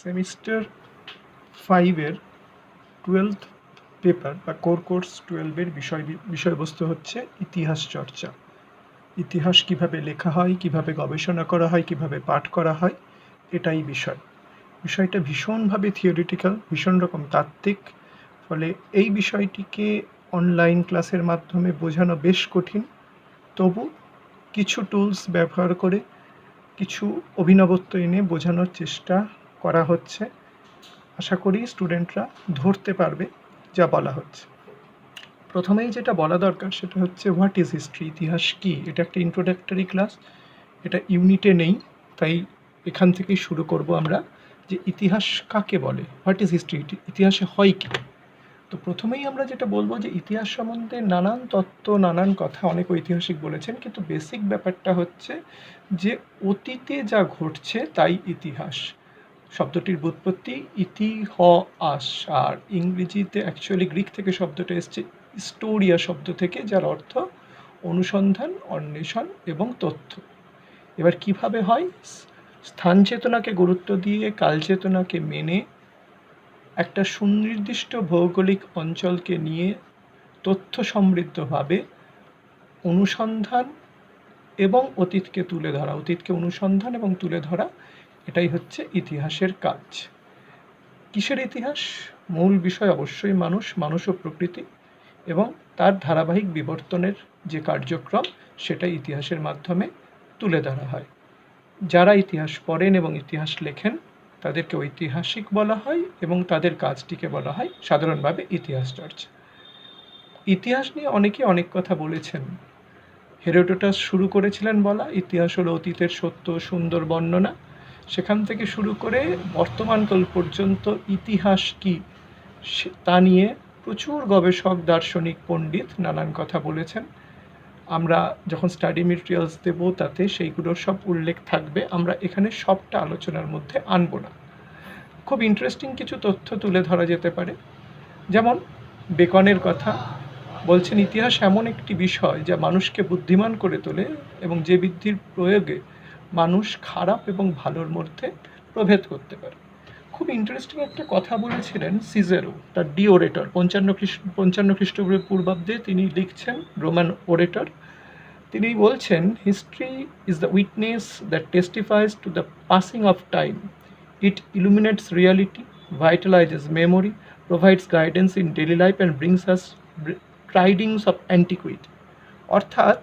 Semester 5-এর 12th paper বা core course 12-এর বিষয়বস্তু হচ্ছে ইতিহাস চর্চা। ইতিহাস কিভাবে লেখা হয়, কিভাবে গবেষণা করা হয়, কিভাবে পাঠ করা হয়, এটাই বিষয়টা ভীষণভাবে থিওরিটিক্যাল, ভীষণ রকম তাত্ত্বিক। ফলে এই বিষয়টিকে অনলাইন ক্লাসের মাধ্যমে বোঝানো বেশ কঠিন। তবু কিছু টুলস ব্যবহার করে কিছু অভিনবত্ব এনে বোঝানোর চেষ্টা করা হচ্ছে। আশা করি স্টুডেন্টরা ধরতে পারবে যা বলা হচ্ছে। প্রথমেই যেটা বলা দরকার সেটা হচ্ছে হোয়াট ইজ হিস্ট্রি, ইতিহাস কি। এটা একটা ইন্ট্রোডাক্টরি ক্লাস, এটা ইউনিটে নেই, তাই এখান থেকেই শুরু করব আমরা যে ইতিহাস কাকে বলে, হোয়াট ইজ হিস্ট্রি, ইতিহাসে হয় কি। তো প্রথমেই আমরা যেটা বলবো যে ইতিহাস সম্বন্ধে নানান তত্ত্ব, নানান কথা অনেক ঐতিহাসিক বলেছেন, কিন্তু বেসিক ব্যাপারটা হচ্ছে যে অতীতে যা ঘটছে তাই ইতিহাস। শব্দটির ব্যুৎপত্তি ইতিহাস, আর ইংরেজিতে অ্যাকচুয়ালি গ্রিক থেকে শব্দটা এসছে স্টোরিয়া শব্দ থেকে, যার অর্থ অনুসন্ধান, অন্বেষণ এবং তথ্য। এবার কিভাবে হয়, স্থান চেতনাকে গুরুত্ব দিয়ে কাল চেতনাকে মেনে একটা সুনির্দিষ্ট ভৌগোলিক অঞ্চলকে নিয়ে তথ্য সমৃদ্ধভাবে অনুসন্ধান এবং অতীতকে তুলে ধরা, অতীতকে অনুসন্ধান এবং তুলে ধরা, এটাই হচ্ছে ইতিহাসের কাজ। কিসের ইতিহাস? মূল বিষয় অবশ্যই মানুষ ও প্রকৃতি এবং তার ধারাবাহিক বিবর্তনের যে কার্যক্রম, সেটা ইতিহাসের মাধ্যমে তুলে ধরা হয়। যারা ইতিহাস পড়েন এবং ইতিহাস লেখেন তাদেরকে ঐতিহাসিক বলা হয় এবং তাদের কাজটিকে বলা হয় সাধারণভাবে ইতিহাস চর্চা। ইতিহাস নিয়ে অনেকে অনেক কথা বলেছেন। হেরোডোটাস শুরু করেছিলেন বলা, ইতিহাস হলো অতীতের সত্য সুন্দর বর্ণনা। সেখান থেকে শুরু করে বর্তমানকাল পর্যন্ত ইতিহাস কি তা নিয়ে প্রচুর গবেষক, দার্শনিক, পণ্ডিত নানান কথা বলেছেন। আমরা যখন স্টাডি মেটেরিয়ালস দেব তাতে সেইগুলোর সব উল্লেখ থাকবে, আমরা এখানে সবটা আলোচনার মধ্যে আনব না। খুব ইন্টারেস্টিং কিছু তথ্য তুলে ধরা যেতে পারে, যেমন বেকনের কথা বলছেন, ইতিহাস এমন একটি বিষয় যা মানুষকে বুদ্ধিমান করে তোলে এবং যে বুদ্ধির প্রয়োগে মানুষ খারাপ এবং ভালোর মধ্যে প্রভেদ করতে পারে। খুব ইন্টারেস্টিং একটা কথা বলেছিলেন সিজেরো, তার ডি ওরেটর, 55 খ্রিস্টপূর্বাব্দে তিনি লিখছেন, রোমান ওরেটর। তিনি বলছেন, history is the witness that testifies to the passing of time, it illuminates reality, vitalises memory, provides guidance in daily life and brings us ট্রাইডিংস অফ অ্যান্টিকুইটি। অর্থাৎ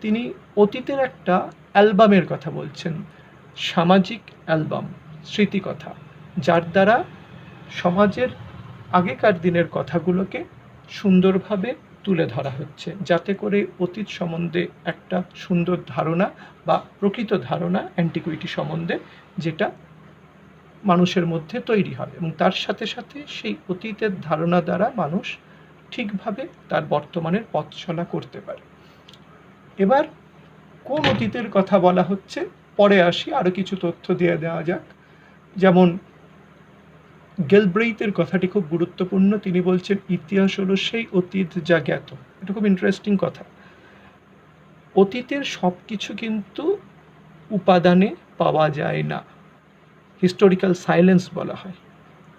তিনি অতীতের একটা অ্যালবামের কথা বলছেন, সামাজিক অ্যালবাম, স্মৃতিকথা, যার দ্বারা সমাজের আগেকার দিনের কথাগুলোকে সুন্দরভাবে তুলে ধরা হচ্ছে, যাতে করে অতীত সম্বন্ধে একটা সুন্দর ধারণা বা প্রকৃত ধারণা অ্যান্টিকুইটি সম্বন্ধে যেটা মানুষের মধ্যে তৈরি হয়, এবং তার সাথে সাথে সেই অতীতের ধারণা দ্বারা মানুষ ঠিকভাবে তার বর্তমানের পথ চলা করতে পারে। এবার কোন অতীতের কথা বলা হচ্ছে পরে আসি, আরও কিছু তথ্য দিয়ে দেওয়া যাক। যেমন গেলব্রেইথের কথাটি খুব গুরুত্বপূর্ণ। তিনি বলছেন, ইতিহাস হলো সেই অতীত যা জ্ঞাত। এটা খুব ইন্টারেস্টিং কথা। অতীতের সব কিছু কিন্তু উপাদানে পাওয়া যায় না, হিস্টোরিক্যাল সাইলেন্স বলা হয়।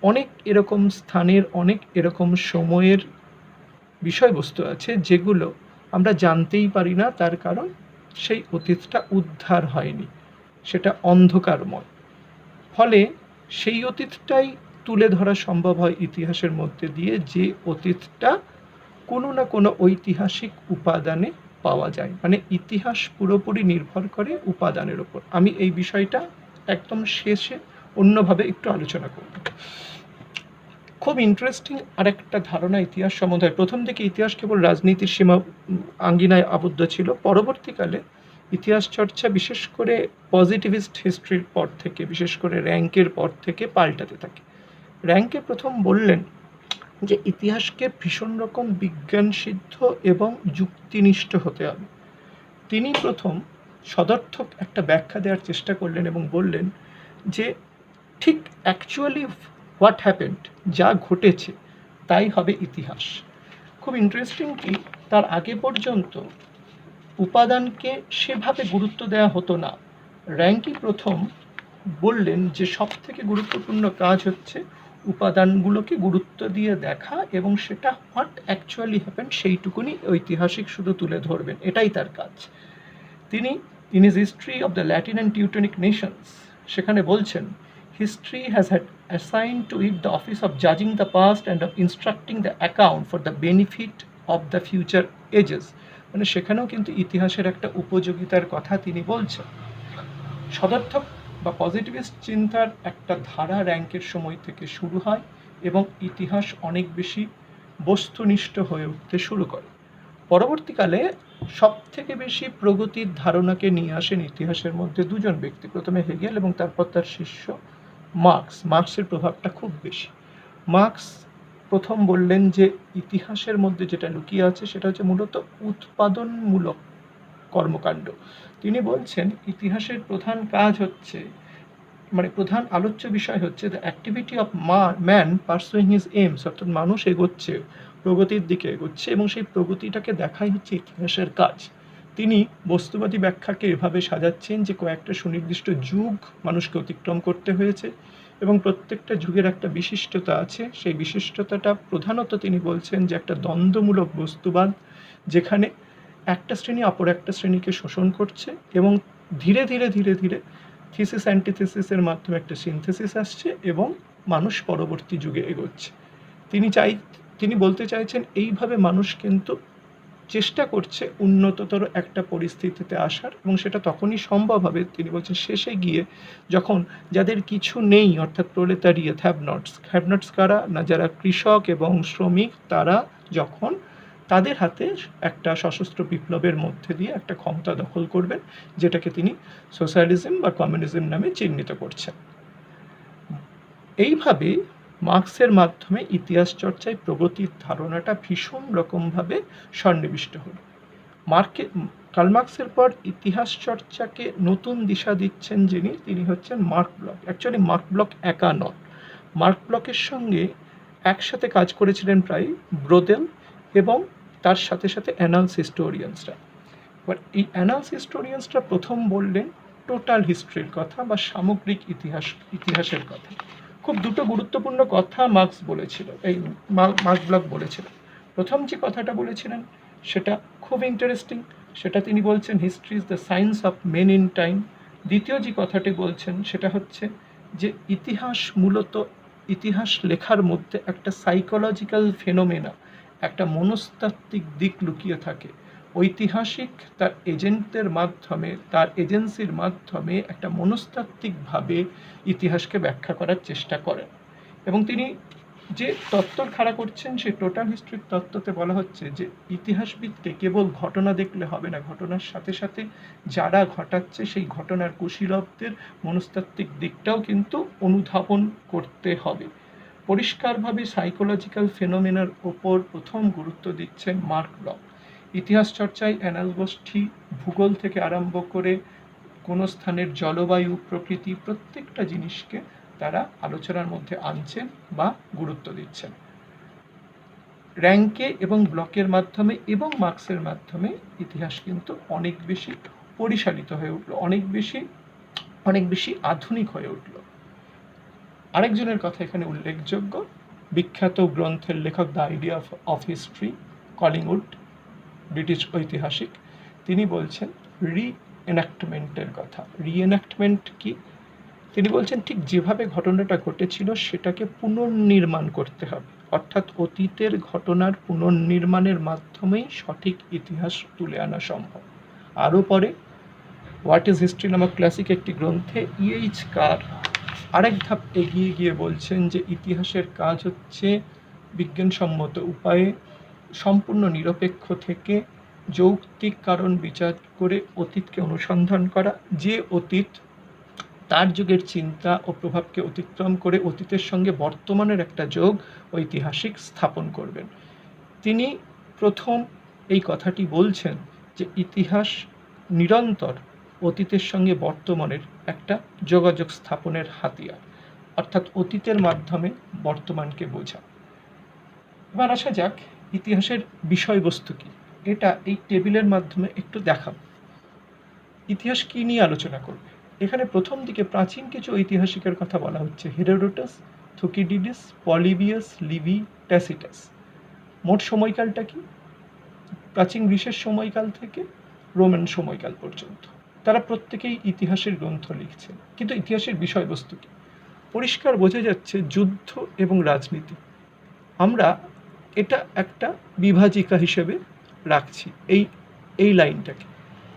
অনেক এরকম স্থানের, অনেক এরকম সময়ের বিষয়বস্তু আছে যেগুলো আমরা জানতেই পারি না, তার কারণ সেই অতীতটা উদ্ধার হয়নি, সেটা অন্ধকারময়। ফলে সেই অতীতটাই তুলে ধরা সম্ভব হয় ইতিহাসের মধ্যে দিয়ে, যে অতীতটা কোনো না কোনো ঐতিহাসিক উপাদানে পাওয়া যায়। মানে ইতিহাস পুরোপুরি নির্ভর করে উপাদানের ওপর। আমি এই বিষয়টা একদম শেষে অন্যভাবে একটু আলোচনা করব। খুব ইন্টারেস্টিং আরেকটা ধারণা ইতিহাস সম্বন্ধে। প্রথম দিকে ইতিহাস কেবল রাজনীতির সীমা আঙ্গিনায় আবদ্ধ ছিল, পরবর্তীকালে ইতিহাস চর্চা বিশেষ করে পজিটিভিস্ট হিস্ট্রির পর থেকে, বিশেষ করে র্যাঙ্কের পর থেকে পাল্টাতে থাকে। র্যাঙ্কে প্রথম বললেন যে ইতিহাসকে ভীষণ রকম বিজ্ঞানসিদ্ধ এবং যুক্তিনিষ্ঠ হতে হবে। তিনি প্রথম সদর্থক একটা ব্যাখ্যা দেওয়ার চেষ্টা করলেন এবং বললেন যে ঠিক অ্যাকচুয়ালি হোয়াট হ্যাপেন্ড, যা ঘটেছে তাই হবে ইতিহাস। খুব ইন্টারেস্টিং কি, তার আগে পর্যন্ত উপাদানকে সেভাবে গুরুত্ব দেওয়া হতো না। র্যাঙ্কই প্রথম বললেন যে সবথেকে গুরুত্বপূর্ণ কাজ হচ্ছে উপাদানগুলোকে গুরুত্ব দিয়ে দেখা এবং সেটা হোয়াট অ্যাকচুয়ালি হ্যাপেন সেইটুকুনি ঐতিহাসিক শুধু তুলে ধরবেন, এটাই তার কাজ। তিনি in his history of the Latin and Teutonic nations সেখানে বলছেন, history has had assign to it the office of জাজিং the past and of instructing the account for the benefit of the future ages. মানে সেখানেও কিন্তু ইতিহাসের একটা উপযোগিতার কথা তিনি বলছেন। সদর্থক বা পজিটিভিস্ট চিন্তার একটা ধারা র্যাঙ্কের সময় থেকে শুরু হয় এবং ইতিহাস অনেক বেশি বস্তুনিষ্ঠ হয়ে উঠতে শুরু করে। পরবর্তীকালে সবথেকে বেশি প্রগতির ধারণাকে নিয়ে আসেন ইতিহাসের মধ্যে দুজন ব্যক্তি, প্রথমে হেগেল এবং তারপর তার শিষ্য মার্কস। মার্কসের প্রভাবটা খুব বেশি। মার্কস প্রথম বললেন যে ইতিহাসের মধ্যে যেটা লুকিয়ে আছে সেটা হচ্ছে মূলত উৎপাদনমূলক কর্মকাণ্ড। তিনি বলছেন ইতিহাসের প্রধান কাজ হচ্ছে, মানে প্রধান আলোচ্য বিষয় হচ্ছে the activity of man pursuing his aims, অর্থাৎ মানুষ এগোচ্ছে, প্রগতির দিকে এগোচ্ছে এবং সেই প্রগতিটাকে দেখাই হচ্ছে ইতিহাসের কাজ। তিনি বস্তুবাদী ব্যাখ্যাকে এভাবে সাজাচ্ছেন যে কয়েকটা সুনির্দিষ্ট যুগ মানুষকে অতিক্রম করতে হয়েছে এবং প্রত্যেকটা যুগের একটা বিশিষ্টতা আছে। সেই বিশিষ্টতাটা প্রধানত তিনি বলছেন যে একটা দ্বন্দ্বমূলক বস্তুবাদ, যেখানে একটা শ্রেণী অপর একটা শ্রেণীকে শোষণ করছে এবং ধীরে ধীরে ধীরে ধীরে থিসিস অ্যান্টিথিসিসের মাধ্যমে একটা সিনথেসিস আসছে এবং মানুষ পরবর্তী যুগে এগোচ্ছে। তিনি বলতে চাইছেন এইভাবে মানুষ কিন্তু চেষ্টা করছে উন্নততর একটা পরিস্থিতিতে আসার, এবং সেটা তখনই সম্ভব হবে তিনি বলছেন শেষে গিয়ে যখন যাদের কিছু নেই, অর্থাৎ প্রোলেতারিয়েট, হ্যাভনটস কারা না, যারা কৃষক এবং শ্রমিক, তারা যখন তাদের হাতে একটা সশস্ত্র বিপ্লবের মধ্যে দিয়ে একটা ক্ষমতা দখল করবেন, যেটাকে তিনি সোশ্যালিজম বা কমিউনিজম নামে চিহ্নিত করছেন। এইভাবে মার্কসের মাধ্যমে ইতিহাস চর্চায় প্রগতির ধারণাটা ভীষণ রকমভাবে সন্নিবিষ্ট হল। কার্ল মার্কসের পর ইতিহাস চর্চাকে নতুন দিশা দিচ্ছেন যিনি, তিনি হচ্ছেন mark block. Actually mark block একা নন, মার্ক ব্লকের সঙ্গে একসাথে কাজ করেছিলেন প্রায় ব্রোদেল এবং তার সাথে সাথে অ্যানালস হিস্টোরিয়ানসরা। এবার এই অ্যানালস হিস্টোরিয়ানসরা প্রথম বললেন টোটাল হিস্ট্রির কথা বা সামগ্রিক ইতিহাসের কথা। খুব দুটো গুরুত্বপূর্ণ কথা মার্কস বলেছিল, এই মার্ক ব্লক বলেছিল। প্রথম যে কথাটা বলেছিলেন সেটা খুব ইন্টারেস্টিং, সেটা তিনি বলছেন history is the science of men in time. দ্বিতীয় যে কথাটি বলছেন সেটা হচ্ছে যে ইতিহাস লেখার মধ্যে একটা সাইকোলজিক্যাল ফেনোমেনা, একটা মনস্তাত্ত্বিক দিক লুকিয়ে থাকে। ঐতিহাসিক তার এজেন্টদের মাধ্যমে, তার এজেন্সির মাধ্যমে একটা মনস্তাত্ত্বিকভাবে ইতিহাসকে ব্যাখ্যা করার চেষ্টা করেন। এবং তিনি যে তত্ত্ব খাড়া করছেন সেই টোটাল হিস্ট্রির তত্ত্বতে বলা হচ্ছে যে ইতিহাসবিদকে কেবল ঘটনা দেখলে হবে না, ঘটনার সাথে সাথে যারা ঘটাচ্ছে সেই ঘটনার কুশীলবদের মনস্তাত্ত্বিক দিকটাও কিন্তু অনুধাবন করতে হবে। পরিষ্কারভাবে সাইকোলজিক্যাল ফেনোমেনার ওপর প্রথম গুরুত্ব দিচ্ছেন মার্ক ব্লক। ইতিহাস চর্চায় অ্যানালগসটি ভূগোল থেকে আরম্ভ করে কোনো স্থানের জলবায়ু, প্রকৃতি, প্রত্যেকটা জিনিসকে তারা আলোচনার মধ্যে আনছেন বা গুরুত্ব দিচ্ছেন। র্যাঙ্কে এবং ব্লকের মাধ্যমে এবং মার্কসের মাধ্যমে ইতিহাস কিন্তু অনেক বেশি পরিশালিত হয়ে উঠল, অনেক বেশি আধুনিক হয়ে উঠল। আরেকজনের কথা এখানে উল্লেখযোগ্য, বিখ্যাত গ্রন্থের লেখক the idea of history, Collingwood, British ঐতিহাসিক। তিনি বলছেন রিএনাক্টমেন্টের কথা। রিএনাক্টমেন্ট কি? তিনি বলছেন ঠিক যেভাবে ঘটনাটা ঘটেছিল সেটাকে পুনর্নির্মাণ করতে হবে, অর্থাৎ অতীতের ঘটনার পুনর্নির্মাণের মাধ্যমেই সঠিক ইতিহাস তুলে আনা সম্ভব। আরও পরে হোয়াট ইজ হিস্ট্রি নামক ক্লাসিক একটি গ্রন্থে ইএইচ কার আরেক ধাপ এগিয়ে গিয়ে বলছেন যে ইতিহাসের কাজ হচ্ছে বিজ্ঞানসম্মত উপায়ে সম্পূর্ণ নিরপেক্ষ থেকে যৌক্তিক কারণ বিচার করে অতীতকে অনুসন্ধান করা, যে অতীত তার যুগের চিন্তা ও প্রভাবকে অতিক্রম করে অতীতের সঙ্গে বর্তমানের একটা যোগ ঐতিহাসিক স্থাপন করবেন। তিনি প্রথম এই কথাটি বলছেন যে ইতিহাস নিরন্তর অতীতের সঙ্গে বর্তমানের একটা যোগাযোগ স্থাপনের হাতিয়ার, অর্থাৎ অতীতের মাধ্যমে বর্তমানকে বোঝা। এবার আসা যাক ইতিহাসের বিষয়বস্তু কি, এটা এই টেবিলের মাধ্যমে একটু দেখাব। ইতিহাস কি নিয়ে আলোচনা করবে? এখানে প্রথম দিকে প্রাচীন কিছু ঐতিহাসিকের কথা বলা হচ্ছে: হেরোডোটাস, থুকিডিডিস, পলিবিয়াস, লিভি, ট্যাসিটাস। মোট সময়কালটা কি? প্রাচীন গ্রিসের সময়কাল থেকে রোমান সময়কাল পর্যন্ত। তারা প্রত্যেকেই ইতিহাসের গ্রন্থ লিখছেন, কিন্তু ইতিহাসের বিষয়বস্তু কি? পরিষ্কার বোঝা যাচ্ছে যুদ্ধ এবং রাজনীতি। আমরা এটা একটা বিভাজিকা হিসেবে রাখছি এই লাইনটাকে।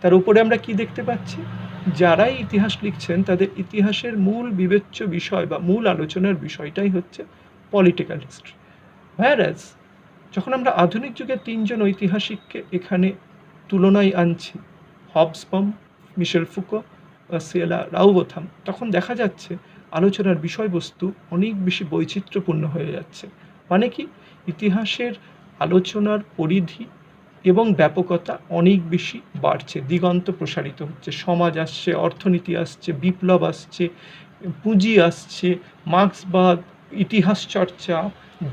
তার উপরে আমরা কি দেখতে পাচ্ছি? যারাই ইতিহাস লিখছেন তাদের ইতিহাসের মূল বিবেচ্য বিষয় বা মূল আলোচনার বিষয়টাই হচ্ছে পলিটিক্যাল হিস্ট্রি। whereas যখন আমরা আধুনিক যুগের তিনজন ঐতিহাসিককে এখানে তুলনায় আনছি, হবসবম, মিশেল ফুকো, সিয়েলা রাউবোথাম, তখন দেখা যাচ্ছে আলোচনার বিষয়বস্তু অনেক বেশি বৈচিত্র্যপূর্ণ হয়ে যাচ্ছে। মানে কি? ইতিহাসের আলোচনার পরিধি এবং ব্যাপকতা অনেক বেশি বাড়ছে, দিগন্ত প্রসারিত হচ্ছে। সমাজ আসছে, অর্থনীতি আসছে, বিপ্লব আসছে, পুঁজি আসছে, মার্ক্সবাদ, ইতিহাস চর্চা,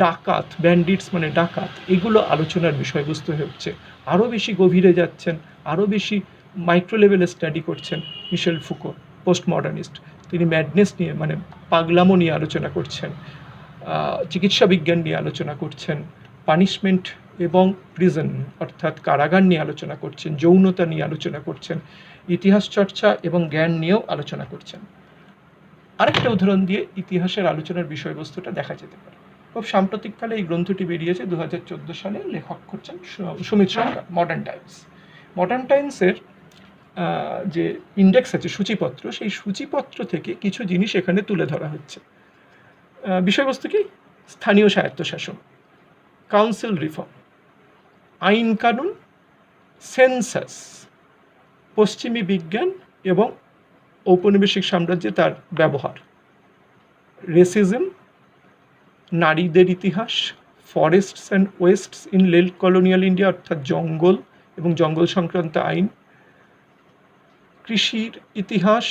ডাকাত, ব্যান্ডিটস মানে ডাকাত, এগুলো আলোচনার বিষয়বস্তু হচ্ছে। আরও বেশি গভীরে যাচ্ছেন, আরও বেশি মাইক্রো লেভেলে স্টাডি করছেন মিশেল ফুকো, পোস্ট মডার্নিস্ট। তিনি ম্যাডনেস নিয়ে মানে পাগলামো নিয়ে আলোচনা করছেন, চিকিৎসা বিজ্ঞান নিয়ে আলোচনা করছেন, পানিশমেন্ট এবং প্রিজন অর্থাৎ কারাগার নিয়ে আলোচনা করছেন, যৌনতা নিয়ে আলোচনা করছেন, ইতিহাস চর্চা এবং জ্ঞান নিয়েও আলোচনা করছেন। আরেকটা উদাহরণ দিয়ে ইতিহাসের আলোচনার বিষয়বস্তুটা দেখা যেতে পারে। খুব সাম্প্রতিককালে এই গ্রন্থটি বেরিয়েছে, 2014 সালে, লেখক করছেন সুমিত সরকার, মডার্ন টাইমস। মডার্ন টাইমসের যে ইন্ডেক্স আছে, সূচিপত্র, সেই সূচিপত্র থেকে কিছু জিনিস এখানে তুলে ধরা হচ্ছে। বিষয়বস্তু কি? স্থানীয় স্বায়ত্তশাসন, কাউন্সিল রিফর্ম, আইন কানুন, সেন্সাস, পশ্চিমী বিজ্ঞান এবং ঔপনিবেশিক সাম্রাজ্যে তার ব্যবহার, রেসিজম, নারীদের ইতিহাস, forests and wastes in late colonial India অর্থাৎ জঙ্গল এবং জঙ্গল সংক্রান্ত আইন, কৃষির ইতিহাস,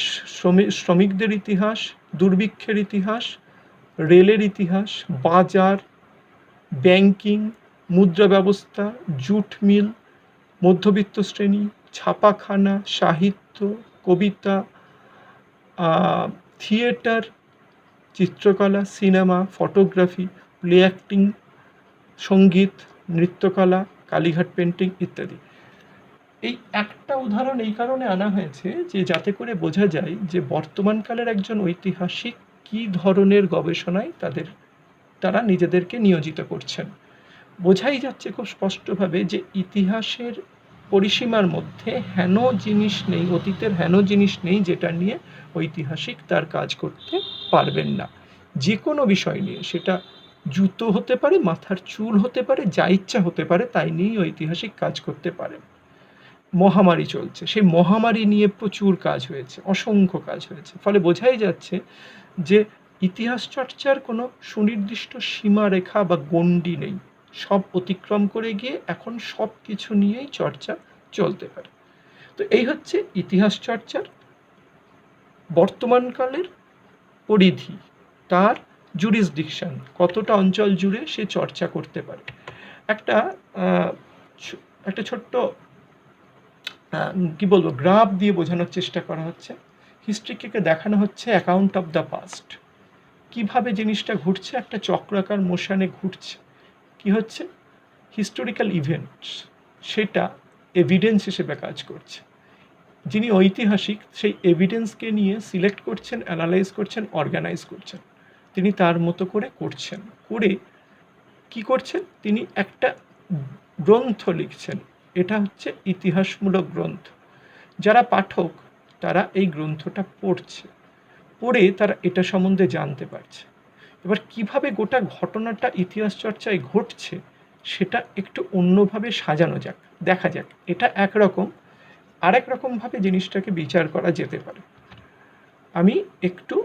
শ্রমিকদের ইতিহাস, দুর্ভিক্ষের ইতিহাস, রেলের ইতিহাস, বাজার, ব্যাংকিং, মুদ্রা ব্যবস্থা, জুট মিল, মধ্যবিত্ত শ্রেণী, ছাপাখানা, সাহিত্য, কবিতা, থিয়েটার, চিত্রকলা, সিনেমা, ফটোগ্রাফি, প্লে অ্যাক্টিং, সঙ্গীত, নৃত্যকলা, কালীঘাট পেন্টিং ইত্যাদি। এই একটা উদাহরণ এই কারণে আনা হয়েছে যে যাতে করে বোঝা যায় যে বর্তমানকালের একজন ঐতিহাসিক কী ধরনের গবেষণায় তারা নিজেদেরকে নিয়োজিত করছেন। বোঝাই যাচ্ছে খুব স্পষ্টভাবে যে ইতিহাসের পরিসীমার মধ্যে হেন জিনিস নেই, অতীতের হেন জিনিস নেই যেটা নিয়ে ঐতিহাসিক তার কাজ করতে পারবেন না। যে কোনো বিষয় নিয়ে, সেটা জুতো হতে পারে, মাথার চুল হতে পারে, যা ইচ্ছা হতে পারে, তাই নিয়েই ঐতিহাসিক কাজ করতে পারেন। মহামারী চলছে, সেই মহামারী নিয়ে প্রচুর কাজ হয়েছে, অসংখ্য কাজ হয়েছে। ফলে বোঝাই যাচ্ছে যে ইতিহাস চর্চার কোনো সুনির্দিষ্ট সীমারেখা বা গণ্ডি নেই, সব অতিক্রম করে গিয়ে এখন সব কিছু নিয়েই চর্চা চলতে পারে। তো এই হচ্ছে ইতিহাস চর্চার বর্তমানকালের পরিধি, তার জুরিসডিকশন, কতটা অঞ্চল জুড়ে সে চর্চা করতে পারে। একটা ছোট্ট কি বলবো, গ্রাফ দিয়ে বোঝানোর চেষ্টা করা হচ্ছে। হিস্ট্রিকে দেখানো হচ্ছে অ্যাকাউন্ট অফ দ্য পাস্ট, কীভাবে জিনিসটা ঘুরছে, একটা চক্রাকার মোশনে ঘুরছে। কি হচ্ছে? হিস্টোরিক্যাল ইভেন্টস, সেটা এভিডেন্স হিসেবে কাজ করছে। যিনি ঐতিহাসিক সেই এভিডেন্সকে নিয়ে সিলেক্ট করছেন, অ্যানালাইজ করছেন, অর্গানাইজ করছেন। তিনি তার মতো করে করছেন, করে কি করছেন? তিনি একটা গ্রন্থ লিখছেন। এটা হচ্ছে ইতিহাসমূলক গ্রন্থ। যারা পাঠক তারা এই গ্রন্থটা পড়ে তারা এটা সম্বন্ধে জানতে পারছে। এবার কিভাবে গোটা ঘটনাটা ইতিহাস চর্চায় ঘটছে সেটা একটু অন্যভাবে সাজানো যাক, দেখা যাক। এটা একরকম, আরেক রকমভাবে জিনিসটাকে বিচার করা যেতে পারে। আমি একটু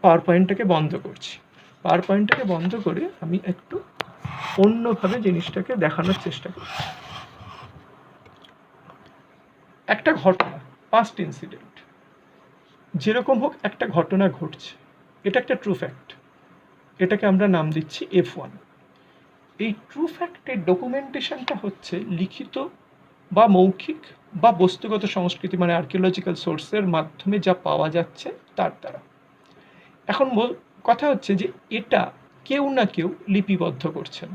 পাওয়ার পয়েন্টটাকে বন্ধ করছি। পাওয়ার পয়েন্টটাকে বন্ধ করে আমি একটু অন্যভাবে জিনিসটাকে দেখানোর চেষ্টা করছি। একটা ঘটনা, পাস্ট ইনসিডেন্ট, যেরকম হোক একটা ঘটনা ঘটছে, এটা একটা ট্রু ফ্যাক্ট। এটাকে আমরা নাম দিচ্ছি F1। এই ট্রু ফ্যাক্টের ডকুমেন্টেশনটা হচ্ছে লিখিত বা মৌখিক বা বস্তুগত সংস্কৃতি মানে আর্কিওলজিক্যাল সোর্সের মাধ্যমে যা পাওয়া যাচ্ছে তার দ্বারা। এখন কথা হচ্ছে যে এটা কেউ না কেউ লিপিবদ্ধ করছেন।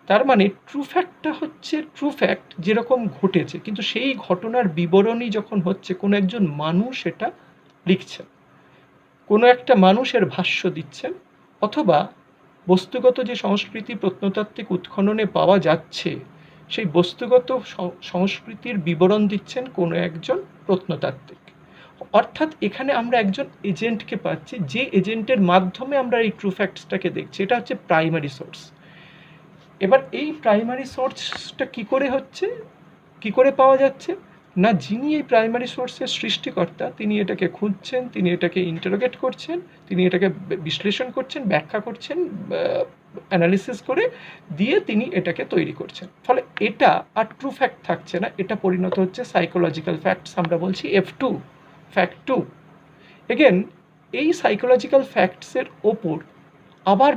তার মানে ট্রু ফ্যাক্টটা হচ্ছে ট্রু ফ্যাক্ট যেরকম ঘটেছে, কিন্তু সেই ঘটনার বিবরণী যখন হচ্ছে কোনো একজন মানুষ এটা লিখছেন, কোনো একটা মানুষের ভাষ্য দিচ্ছেন, অথবা বস্তুগত যে সংস্কৃতি প্রত্নতাত্ত্বিক উৎখননে পাওয়া যাচ্ছে সেই বস্তুগত সংস্কৃতির বিবরণ দিচ্ছেন কোনো একজন প্রত্নতাত্ত্বিক। অর্থাৎ এখানে আমরা একজন এজেন্টকে পাচ্ছি, যে এজেন্টের মাধ্যমে আমরা এই ট্রু ফ্যাক্টসটাকে দেখছি। এটা হচ্ছে প্রাইমারি সোর্স। এবার এই প্রাইমারি সোর্সটা কি করে হচ্ছে, কি করে পাওয়া যাচ্ছে না, যিনি এই প্রাইমারি সোর্সের সৃষ্টিকর্তা তিনি এটাকে খুঁজছেন, তিনি এটাকে ইন্টারোগেট করছেন, তিনি এটাকে বিশ্লেষণ করছেন, ব্যাখ্যা করছেন, অ্যানালিসিস করে দিয়ে তিনি এটাকে তৈরি করছেন। ফলে এটা আর ট্রু ফ্যাক্ট থাকছে না, এটা পরিণত হচ্ছে সাইকোলজিক্যাল ফ্যাক্টস, আমরা বলছি F2, ফ্যাক্ট 2। এগেন এই সাইকোলজিক্যাল ফ্যাক্টসের ওপর আবার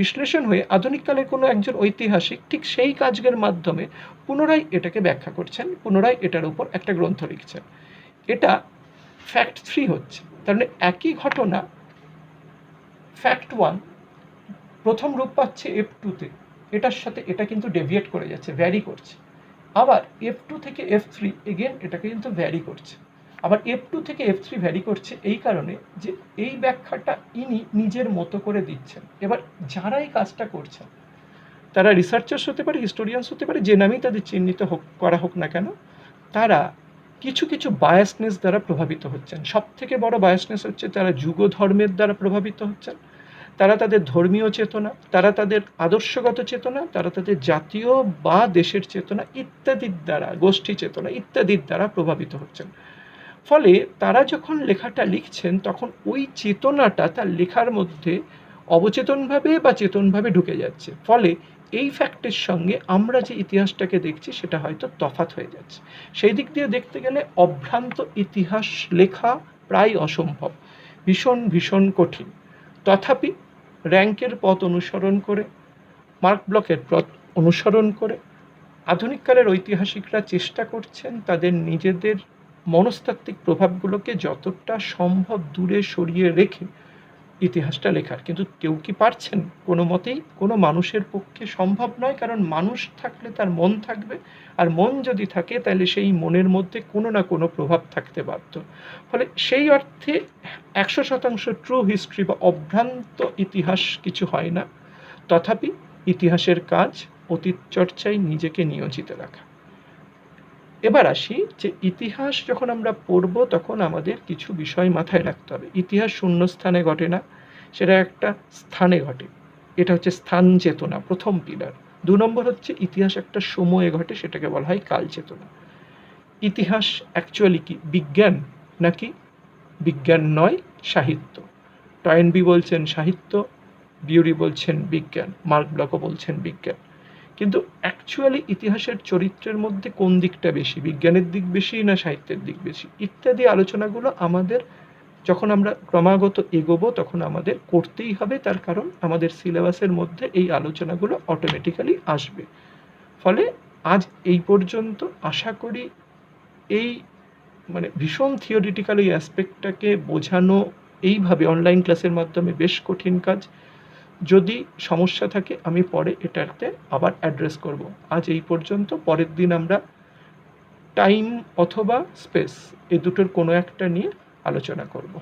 বিশ্লেষণ হয়ে আধুনিককালের কোনো একজন ঐতিহাসিক ঠিক সেই কাজের মাধ্যমে পুনরায় এটাকে ব্যাখ্যা করছেন, পুনরায় এটার উপর একটা গ্রন্থ লিখছেন। এটা ফ্যাক্ট 3 হচ্ছে। তার মানে একই ঘটনা ফ্যাক্ট 1 প্রথম রূপ পাচ্ছে F2-তে, এটার সাথে এটা কিন্তু ডেভিয়েট করে যাচ্ছে, ভ্যারি করছে। আবার F2 থেকে F3 এগেন এটাকে কিন্তু ভ্যারি করছে। আবার F2 থেকে F3 ভ্যারি করছে এই কারণে যে এই ব্যাখ্যাটা ইনি নিজের মতো করে দিচ্ছেন। এবার যারা এই কাজটা করছেন তারা রিসার্চার্স হতে পারে, হিস্টোরিয়ানস হতে পারে, যে নামেই তাদের চিহ্নিত করা হোক না কেন, তারা কিছু কিছু বায়াসনেস দ্বারা প্রভাবিত হচ্ছেন। সব থেকে বড় বায়াসনেস হচ্ছে তারা যুগ ধর্মের দ্বারা প্রভাবিত হচ্ছেন, তারা তাদের ধর্মীয় চেতনা, তারা তাদের আদর্শগত চেতনা, তারা তাদের জাতীয় বা দেশের চেতনা ইত্যাদির দ্বারা, গোষ্ঠী চেতনা ইত্যাদির দ্বারা প্রভাবিত হচ্ছেন। ফলে তারা যখন লেখাটা লিখছেন তখন ওই চেতনাটা তার লেখার মধ্যে অবচেতনভাবে বা চেতনভাবে ঢুকে যাচ্ছে। ফলে এই ফ্যাক্টের সঙ্গে আমরা যে ইতিহাসটাকে দেখছি সেটা হয়তো তফাৎ হয়ে যাচ্ছে। সেই দিক দিয়ে দেখতে গেলে অভ্রান্ত ইতিহাস লেখা প্রায় অসম্ভব, ভীষণ ভীষণ কঠিন। তথাপি র্যাঙ্কের পথ অনুসরণ করে, মার্ক ব্লকের পথ অনুসরণ করে আধুনিককালের ঐতিহাসিকরা চেষ্টা করছেন তাদের নিজেদের মনস্তাত্ত্বিক প্রভাবগুলোকে যতটা সম্ভব দূরে সরিয়ে রেখে ইতিহাসটা লেখার। কিন্তু কেউ কি পারছেন? কোনো মতেই কোনো মানুষের পক্ষে সম্ভব নয়, কারণ মানুষ থাকলে তার মন থাকবে, আর মন যদি থাকে তাহলে সেই মনের মধ্যে কোনো না কোনো প্রভাব থাকতে বাধ্য। ফলে সেই অর্থে 100% ট্রু হিস্ট্রি বা অভ্রান্ত ইতিহাস কিছু হয় না। তথাপি ইতিহাসের কাজ অতীত চর্চায় নিজেকে নিয়োজিত রাখা। এবার আসি যে ইতিহাস যখন আমরা পড়ব তখন আমাদের কিছু বিষয় মাথায় রাখতে হবে। ইতিহাস শূন্যস্থানে ঘটে না, সেটা একটা স্থানে ঘটে। এটা হচ্ছে স্থান চেতনা, প্রথম পিলার। 2 নম্বর হচ্ছে ইতিহাস একটা সময়ে ঘটে, সেটাকে বলা হয় কাল চেতনা। ইতিহাস অ্যাকচুয়ালি কি বিজ্ঞান নাকি বিজ্ঞান নয় সাহিত্য? টয়েনবি বলছেন সাহিত্য, বিউরি বলছেন বিজ্ঞান, মার্ক ব্লকও বলছেন বিজ্ঞান। কিন্তু অ্যাকচুয়ালি ইতিহাসের চরিত্রের মধ্যে কোন দিকটা বেশি, বিজ্ঞানের দিক বেশি না সাহিত্যের দিক বেশি, ইত্যাদি আলোচনাগুলো আমাদের যখন আমরা ক্রমাগত এগোবো তখন আমাদের করতেই হবে। তার কারণ আমাদের সিলেবাসের মধ্যে এই আলোচনাগুলো অটোমেটিক্যালি আসবে। ফলে আজ এই পর্যন্ত আশা করি এই ভীষণ থিওরিটিক্যাল এই অ্যাসপেক্টটাকে বোঝানো এইভাবে অনলাইন ক্লাসের মাধ্যমে বেশ কঠিন কাজ। যদি সমস্যা থাকে আমি পরে এটাতে আবার অ্যাড্রেস করব। আজ এই পর্যন্ত, পরের দিন আমরা টাইম অথবা স্পেস এই দুটোর কোনো একটা নিয়ে আলোচনা করব।